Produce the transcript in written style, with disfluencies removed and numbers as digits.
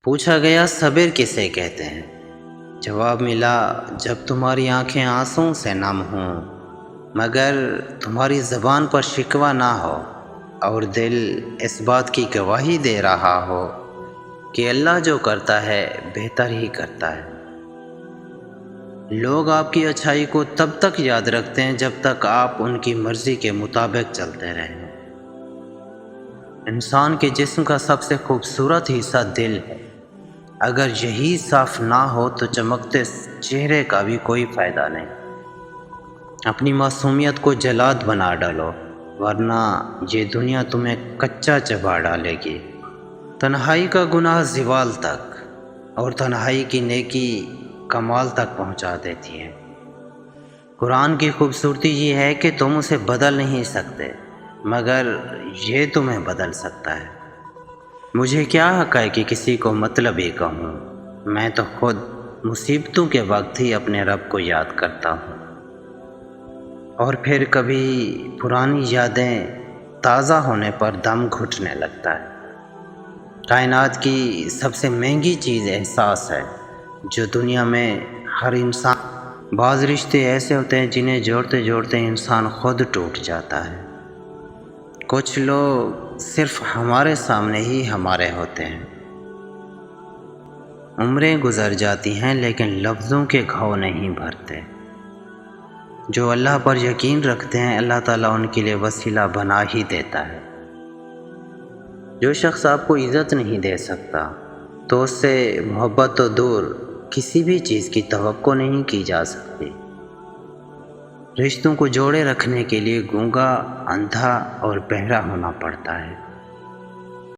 پوچھا گیا صبر کسے کہتے ہیں؟ جواب ملا جب تمہاری آنکھیں آنسوں سے نم ہوں مگر تمہاری زبان پر شکوہ نہ ہو اور دل اس بات کی گواہی دے رہا ہو کہ اللہ جو کرتا ہے بہتر ہی کرتا ہے۔ لوگ آپ کی اچھائی کو تب تک یاد رکھتے ہیں جب تک آپ ان کی مرضی کے مطابق چلتے رہیں۔ انسان کے جسم کا سب سے خوبصورت حصہ دل ہے۔ اگر یہی صاف نہ ہو تو چمکتے چہرے کا بھی کوئی فائدہ نہیں۔ اپنی معصومیت کو جلاد بنا ڈالو ورنہ یہ دنیا تمہیں کچا چبا ڈالے گی۔ تنہائی کا گناہ زوال تک اور تنہائی کی نیکی کمال تک پہنچا دیتی ہے۔ قرآن کی خوبصورتی یہ ہے کہ تم اسے بدل نہیں سکتے مگر یہ تمہیں بدل سکتا ہے۔ مجھے کیا حق ہے کہ کسی کو مطلبی کہوں، میں تو خود مصیبتوں کے وقت ہی اپنے رب کو یاد کرتا ہوں۔ اور پھر کبھی پرانی یادیں تازہ ہونے پر دم گھٹنے لگتا ہے۔ کائنات کی سب سے مہنگی چیز احساس ہے جو دنیا میں ہر انسان۔ بعض رشتے ایسے ہوتے ہیں جنہیں جوڑتے جوڑتے انسان خود ٹوٹ جاتا ہے۔ کچھ لوگ صرف ہمارے سامنے ہی ہمارے ہوتے ہیں۔ عمریں گزر جاتی ہیں لیکن لفظوں کے گھاؤ نہیں بھرتے۔ جو اللہ پر یقین رکھتے ہیں اللہ تعالیٰ ان کے لیے وسیلہ بنا ہی دیتا ہے۔ جو شخص آپ کو عزت نہیں دے سکتا تو اس سے محبت تو دور کسی بھی چیز کی توقع نہیں کی جا سکتی۔ رشتوں کو جوڑے رکھنے کے لیے گونگا، اندھا اور بہرا ہونا پڑتا ہے۔